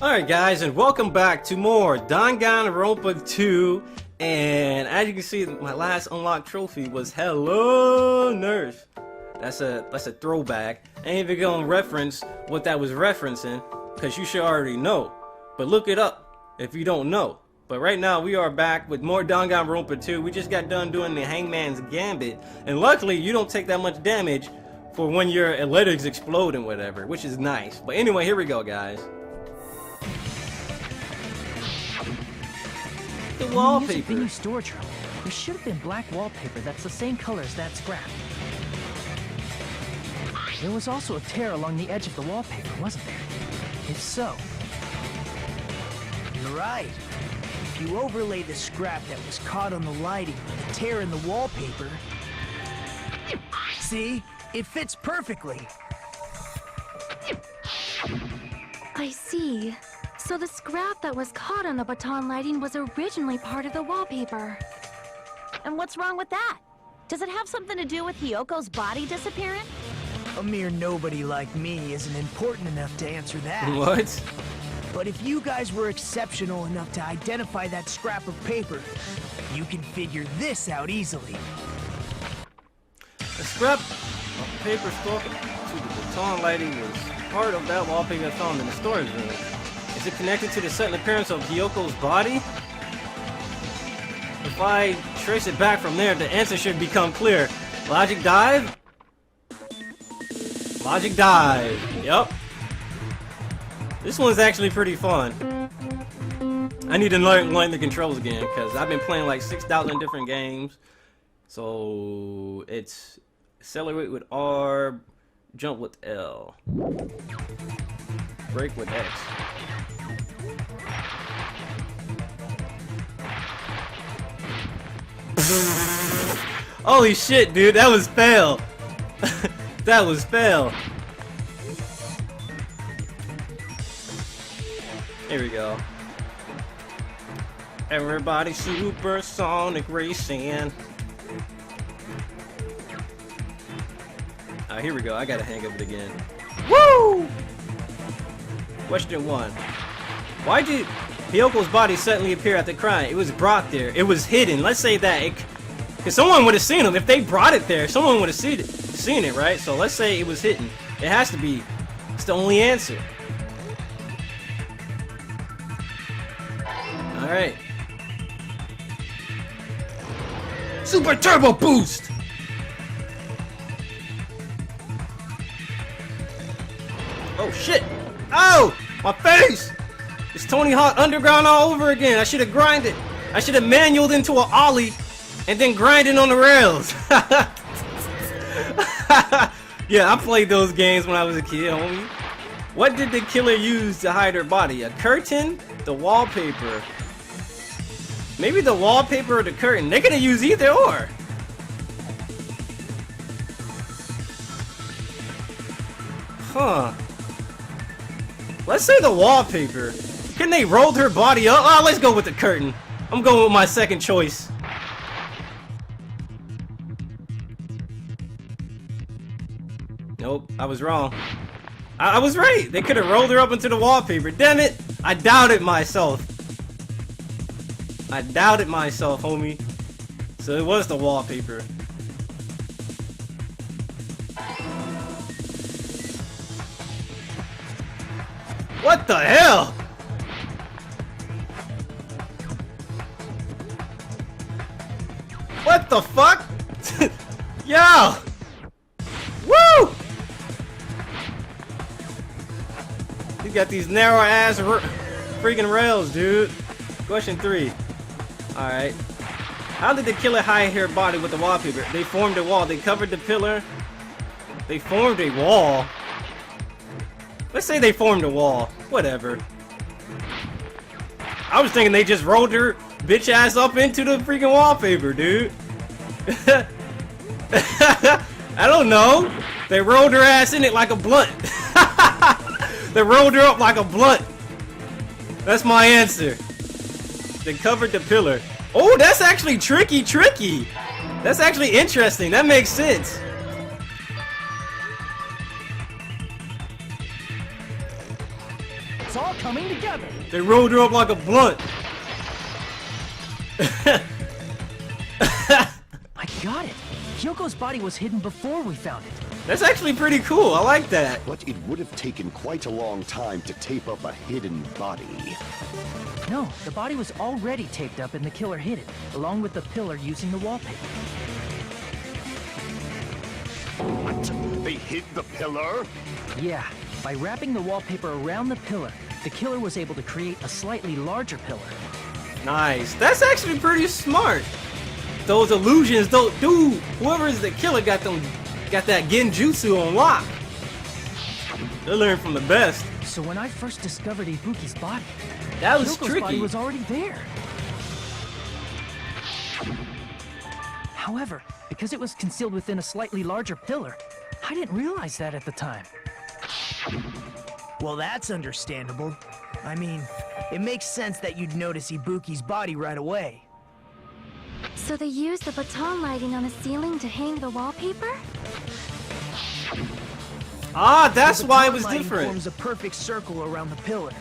Alright guys, and welcome back to more Dangan Ronpa 2. And as you can see, my last unlocked trophy was Hello Nurse. That's a throwback. I ain't even gonna reference what that was referencing, because you should already know. But look it up if you don't know. But right now we are back with more Dangan Ronpa 2. We just got done doing the Hangman's Gambit. And luckily you don't take that much damage for when your athletics explode and whatever, which is nice. But anyway, here we go guys. The wallpaper. New storage room. There should have been black wallpaper that's the same color as that scrap. There was also a tear along the edge of the wallpaper, wasn't there? If so... You're right. If you overlay the scrap that was caught on the lighting with the tear in the wallpaper... See? It fits perfectly. I see. So the scrap that was caught on the baton lighting was originally part of the wallpaper. And what's wrong with that? Does it have something to do with Hyoko's body disappearing? A mere nobody like me isn't important enough to answer that. What? But if you guys were exceptional enough to identify that scrap of paper, you can figure this out easily. The scrap of paper stuck to the baton lighting was part of that wallpaper found in the storage room. Is it connected to the sudden appearance of Hyoko's body? If I trace it back from there, the answer should become clear. Logic dive? Logic dive. Yup. This one's actually pretty fun. I need to learn the controls again, because I've been playing like 6,000 different games. So it's accelerate with R, jump with L, brake with X. Holy shit, dude, that was fail. That was fail. Here we go. Everybody supersonic racing. Here we go. I gotta hang of it again. Woo! Question 1. Why did Hyoko's body suddenly appear after crying? It was brought there. It was hidden. Let's say that. Because someone would have seen him. If they brought it there, someone would have seen it, right? So let's say it was hidden. It has to be. It's the only answer. Alright. Super Turbo Boost! Oh shit! Oh! My face! It's Tony Hawk Underground all over again. I should have grinded. I should have manualed into an ollie and then grinded on the rails. Yeah, I played those games when I was a kid, homie. What did the killer use to hide her body? A curtain? The wallpaper? Maybe the wallpaper or the curtain. They could have used either or. Huh. Let's say the wallpaper. Couldn't they rolled her body up? Oh, let's go with the curtain. I'm going with my second choice. Nope, I was wrong. I was right. They could have rolled her up into the wallpaper. Damn it. I doubted myself. I doubted myself, homie. So it was the wallpaper. What the hell? What the fuck? Yo! Woo! You got these narrow ass freaking rails, dude. Question 3. Alright. How did the killer hide her body with the wallpaper? They formed a wall. They covered the pillar. They formed a wall. Let's say they formed a wall. Whatever. I was thinking they just rolled her bitch ass up into the freaking wallpaper, dude. I don't know. They rolled her ass in it like a blunt. They rolled her up like a blunt. That's my answer. They covered the pillar. Oh, that's actually tricky. That's actually interesting. That makes sense. It's all coming together. They rolled her up like a blunt. I got it. Hyoko's body was hidden before we found it. That's actually pretty cool. I like that. But it would have taken quite a long time to tape up a hidden body. No, the body was already taped up and the killer hid it, along with the pillar using the wallpaper. What? They hid the pillar? Yeah, by wrapping the wallpaper around the pillar, the killer was able to create a slightly larger pillar. Nice. That's actually pretty smart. Those illusions, dude, whoever is the killer got that genjutsu on lock. They learned from the best. So when I first discovered Ibuki's body, That was Hyoko's tricky. body was already there. However, because it was concealed within a slightly larger pillar, I didn't realize that at the time. Well, that's understandable. I mean, it makes sense that you'd notice Ibuki's body right away. So they used the baton lighting on the ceiling to hang the wallpaper? Ah, that's The why it baton was lighting different. forms a perfect circle around the pillar.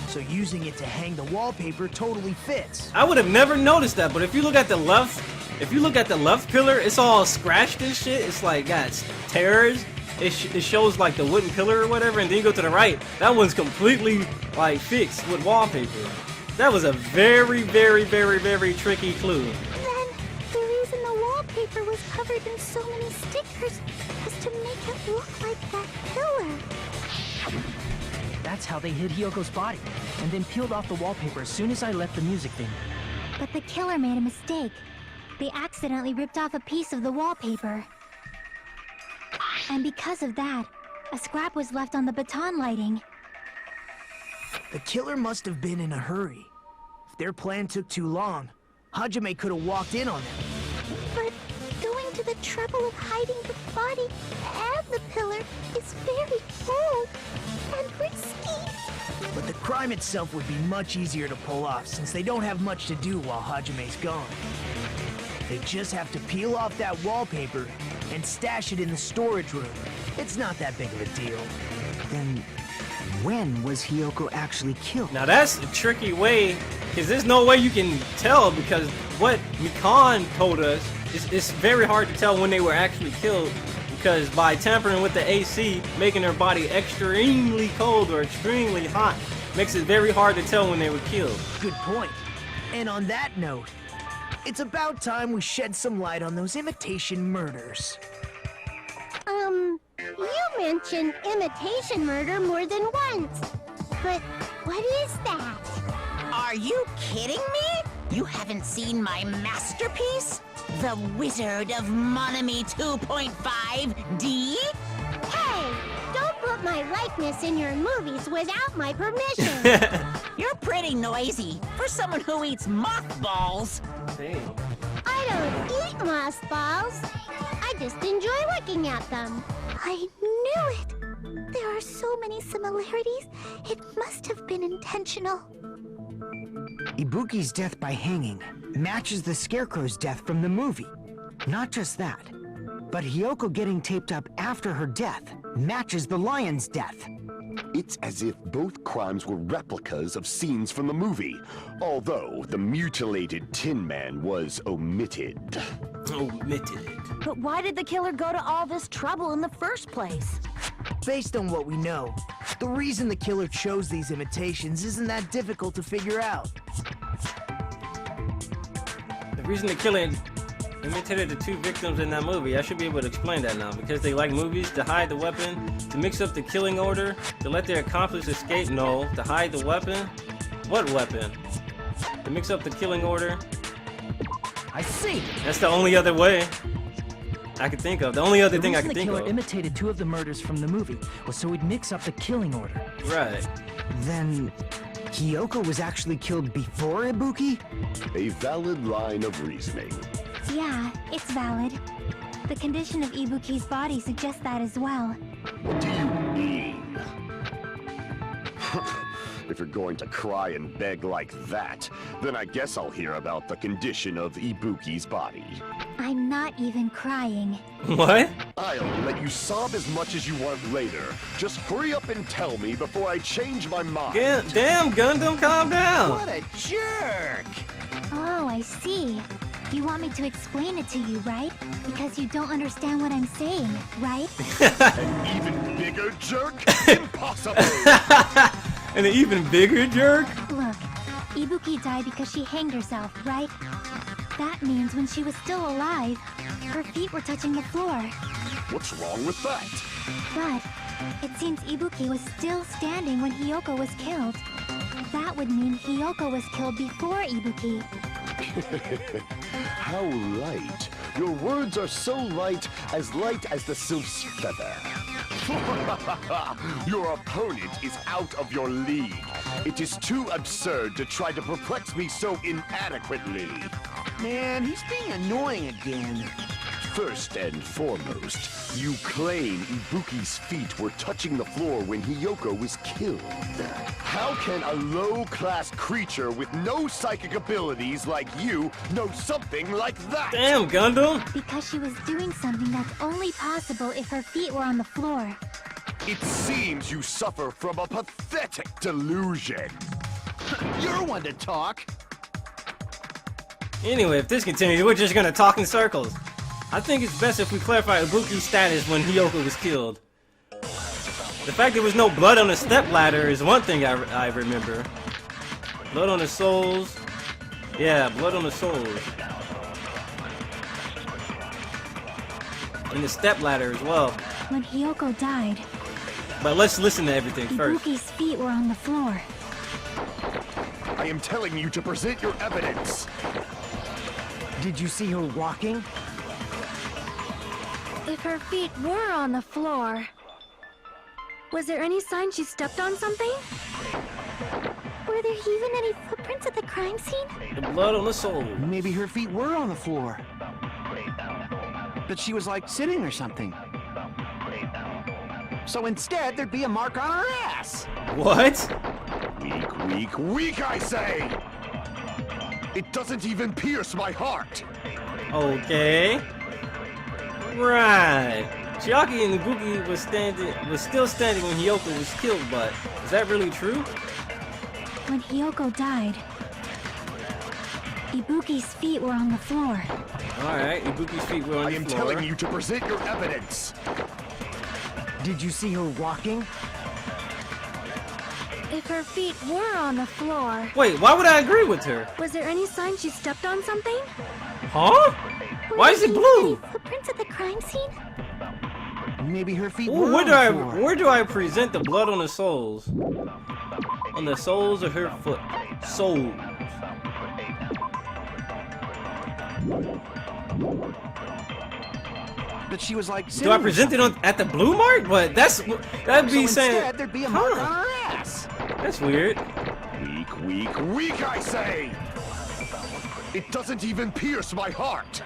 So using it to hang the wallpaper totally fits. I would have never noticed that, but if you look at the left pillar, it's all scratched and shit. It's like got tears. It shows like the wooden pillar or whatever, and then you go to the right. That one's completely like fixed with wallpaper. That was a very, very, very, very tricky clue. Then, the reason the wallpaper was covered in so many stickers was to make it look like that pillar. That's how they hid Hyoko's body, and then peeled off the wallpaper as soon as I left the music venue. But the killer made a mistake. They accidentally ripped off a piece of the wallpaper. And because of that, a scrap was left on the baton lighting. The killer must have been in a hurry. If their plan took too long, Hajime could have walked in on them. But going to the trouble of hiding the body and the pillar is very bold and risky. But the crime itself would be much easier to pull off since they don't have much to do while Hajime's gone. They just have to peel off that wallpaper and stash it in the storage room. It's not that big of a deal. Then, when was Hyoko actually killed? Now that's a tricky way, because there's no way you can tell, because what Mikan told us, it's very hard to tell when they were actually killed, because by tampering with the AC, making their body extremely cold or extremely hot, makes it very hard to tell when they were killed. Good point. And on that note, it's about time we shed some light on those imitation murders. You mentioned imitation murder more than once. But what is that? Are you kidding me? You haven't seen my masterpiece? The Wizard of Monami 2.5D? Hey, don't put my likeness in your movies without my permission. You're pretty noisy for someone who eats mothballs. Damn. I don't eat mothballs. I just enjoy looking at them. I knew it! There are so many similarities. It must have been intentional. Ibuki's death by hanging matches the Scarecrow's death from the movie. Not just that, but Hyoko getting taped up after her death matches the lion's death. It's as if both crimes were replicas of scenes from the movie, although the mutilated Tin Man was omitted. Omitted. But why did the killer go to all this trouble in the first place? Based on what we know, the reason the killer chose these imitations isn't that difficult to figure out. The reason the killer imitated the two victims in that movie, I should be able to explain that now. Because they like movies, to hide the weapon, to mix up the killing order, to let their accomplice escape, no, to hide the weapon. What weapon? To mix up the killing order. I see! That's the only other way I could think of. The only other thing I could The think reason the of. killer imitated two of the murders from the movie was so he'd mix up the killing order. Right. Then, Hyoko was actually killed before Ibuki? A valid line of reasoning. Yeah, it's valid. The condition of Ibuki's body suggests that as well. What do you mean? If you're going to cry and beg like that, then I guess I'll hear about the condition of Ibuki's body. I'm not even crying. What? I'll let you sob as much as you want later. Just hurry up and tell me before I change my mind. Damn, Gundam, calm down. What a jerk! Oh, I see. You want me to explain it to you, right? Because you don't understand what I'm saying, right? An even bigger jerk? Impossible! An even bigger jerk? Look, Ibuki died because she hanged herself, right? That means when she was still alive, her feet were touching the floor. What's wrong with that? But it seems Ibuki was still standing when Hiyoko was killed. That would mean Hiyoko was killed before Ibuki. How light. Your words are so light as the sylph's feather. Your opponent is out of your league. It is too absurd to try to perplex me so inadequately. Man, he's being annoying again. First and foremost, you claim Ibuki's feet were touching the floor when Hiyoko was killed. How can a low-class creature with no psychic abilities like you know something like that? Damn, Gundam. Because she was doing something that's only possible if her feet were on the floor. It seems you suffer from a pathetic delusion. You're one to talk. Anyway, if this continues, we're just gonna talk in circles. I think it's best if we clarify Ibuki's status when Hiyoko was killed. The fact there was no blood on the stepladder is one thing I remember. Blood on the souls. Yeah, blood on the souls. And the stepladder as well. When Hiyoko died, But let's listen to everything first. Ibuki's feet were on the floor. I am telling you to present your evidence. Did you see her walking? If her feet were on the floor, was there any sign she stepped on something? Were there even any footprints at the crime scene? The blood on the soul. Maybe her feet were on the floor. But she was like sitting or something. So instead, there'd be a mark on her ass. What? Weak, weak, weak, I say! It doesn't even pierce my heart. Okay. Right. Chiaki and Ibuki was still standing when Hiyoko was killed, but is that really true? When Hiyoko died, Ibuki's feet were on the floor. Alright, Ibuki's feet were on I the am floor. telling you to present your evidence. Did you see her walking? If her feet were on the floor, Wait, why would I agree with her? was there any sign she stepped on something? Huh? Why is it blue? Footprints at the crime scene? Maybe her feet Ooh, were where on the floor. where do I present the blood on the soles? On the soles of her foot. Soles. But she was like sitting Do I or present it something. at the blue mark? But that'd be So saying. instead, there'd be a mark Huh. on her ass. That's weird. Weak, weak, weak, I say! It doesn't even pierce my heart.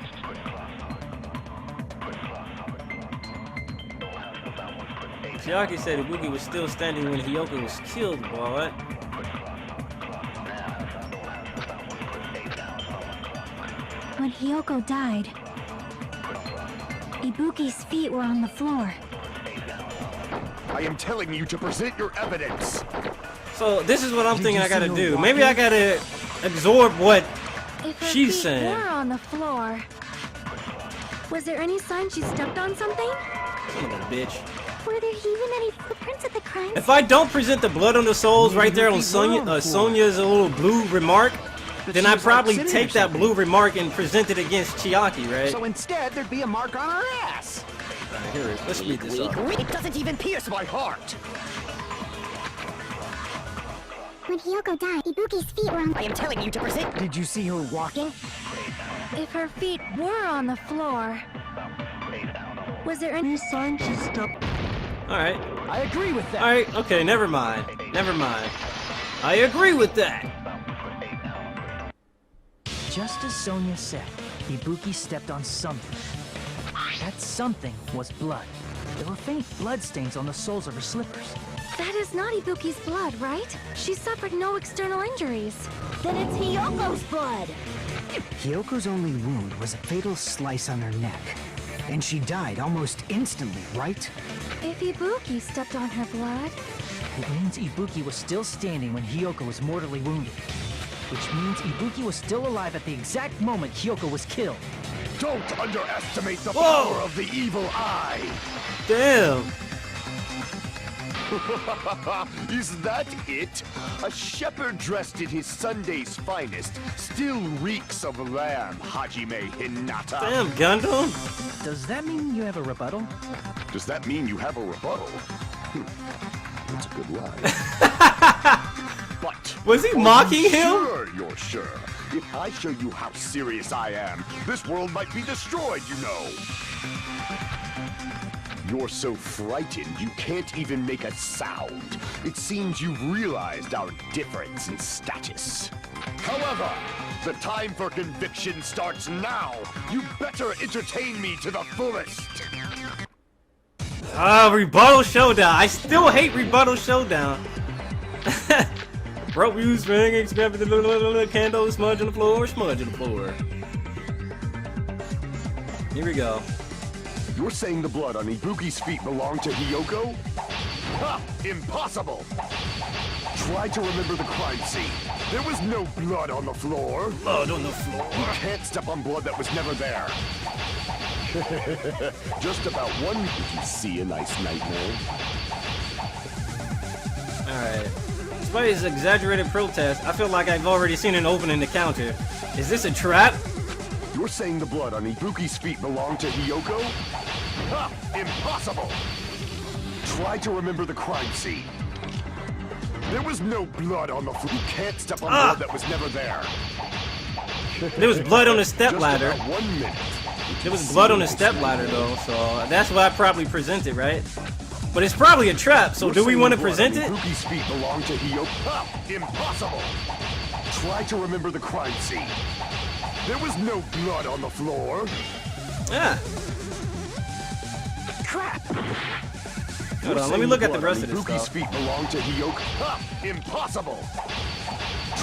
Chiaki said Ibuki was still standing when Hiyoko was killed, boy. When Hiyoko died, Ibuki's feet were on the floor. I am telling you to present your evidence. So this is what I'm Did thinking you I gotta see her do. walking? Maybe I gotta absorb what If her she's feet saying. were on the floor, was there any sign she stepped on something? Son of a bitch. Were there even any footprints at the crime scene? If I don't present the blood on the soles Maybe right there her on feet were on Sonya, the floor. Sonya's little blue remark, But then she I was, like, probably sitting or take that something. blue remark and present it against Chiaki, right? So instead, there'd be a mark on her ass. Alright, here it is. Let's read this Weak, off. weak. It doesn't even pierce My heart. When Hiyoko died, Ibuki's feet were on... I am telling you to present. Did you see her walking? If her feet were on the floor, was there any sign she stepped? Alright. I agree with that. Alright, okay, never mind. Never mind. I agree with that. Just as Sonya said, Ibuki stepped on something. That something was blood. There were faint bloodstains on the soles of her slippers. That is not Ibuki's blood, right? She suffered no external injuries. Then it's Hiyoko's blood! Hyoko's only wound was a fatal slice on her neck. And she died almost instantly, right? If Ibuki stepped on her blood, It means Ibuki was still standing when Hyoko was mortally wounded. Which means Ibuki was still alive at the exact moment Hyoko was killed. Don't underestimate the power of the evil eye! Damn. Is that it? A shepherd dressed in his Sunday's finest still reeks of lamb, Hajime Hinata. Damn, Gundam. Does that mean you have a rebuttal? Does that mean you have a rebuttal? That's a good line. But Was he are mocking you him? Sure, you're sure. If I show you how serious I am, this world might be destroyed, you know. You're so frightened you can't even make a sound. It seems you've realized our difference in status. However, the time for conviction starts now. You better entertain me to the fullest. Rebuttal Showdown. I still hate Rebuttal Showdown. Rope use ring, expect the candle, smudge on the floor, smudge on the floor. Here we go. You're saying the blood on Ibuki's feet belonged to Hyoko? Ha! Impossible! Try to remember the crime scene. There was no blood on the floor. Blood on the floor. You can't step on blood that was never there. Just about one did you see a nice nightmare. Alright. Despite his exaggerated protest, I feel like I've already seen an opening to counter. Is this a trap? You're saying the blood on Ibuki's feet belonged to Hyoko? Ha! Impossible! Try to remember the crime scene. There was no blood on the floor. You can't step on blood that was never there. There was blood on the stepladder. Just about 1 minute. There was blood on the stepladder though, so that's what I probably presented, right? But it's probably a trap, so do we want to present it? Ibuki's feet belong to Hyoko. Ha! Impossible! Try to remember the crime scene. There was no blood on the floor. Yeah. Crap! Hold on, let me look at the rest of this Ibuki's stuff. feet belong to Hyoko. Ha! Impossible!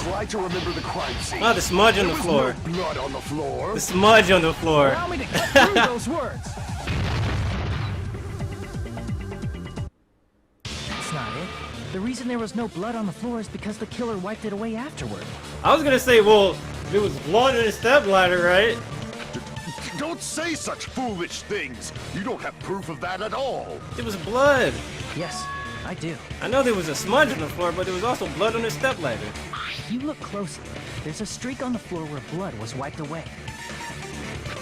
Try to remember the crime scene. Oh, the smudge on the There was floor. no blood on the floor. The smudge on the floor. Allow me to get through those words. That's not it. The reason there was no blood on the floor is because the killer wiped it away afterward. I was gonna say, well, there was blood in the stepladder, right? Don't say such foolish things. You don't have proof of that at all. It was blood. Yes, I do. I know there was a smudge on the floor, but there was also blood on the stepladder. If you look closely, there's a streak on the floor where blood was wiped away.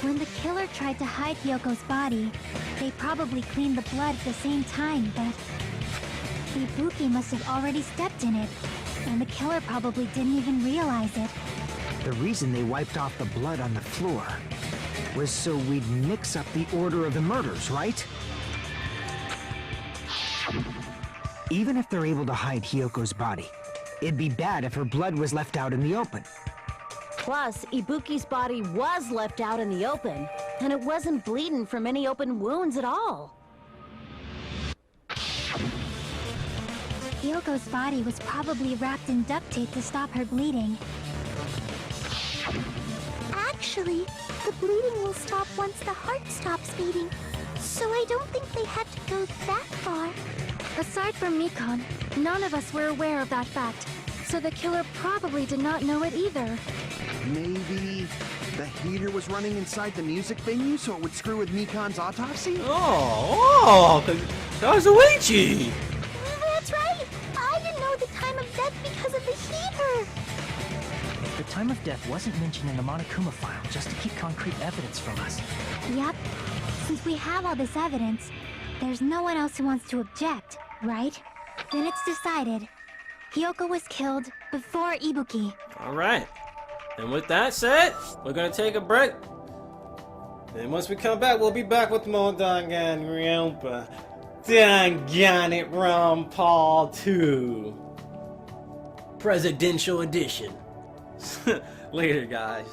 When the killer tried to hide Hyoko's body, they probably cleaned the blood at the same time, but Ibuki must have already stepped in it, and the killer probably didn't even realize it. The reason they wiped off the blood on the floor was so we'd mix up the order of the murders, right? Even if they're able to hide Hyoko's body, it'd be bad if her blood was left out in the open. Plus, Ibuki's body was left out in the open, and it wasn't bleeding from any open wounds at all. Hyoko's body was probably wrapped in duct tape to stop her bleeding. Actually, the bleeding will stop once the heart stops beating. So I don't think they had to go that far. aside from Mikon, none of us were aware of that fact, so the killer probably did not know it either. Maybe the heater was running inside the music venue so it would screw with Mikon's autopsy? That was Luigi! That's right! I didn't know the time of death because of the heater! The time of death wasn't mentioned in the Monokuma file just to keep concrete evidence from us. Yep. Since we have all this evidence, there's no one else who wants to object, right? Then it's decided. Hyoko was killed before Ibuki. Alright. And with that said, we're gonna take a break. And once we come back, we'll be back with more Dangan Ronpa. Dangan Ronpa 2. Presidential Edition. Later, guys.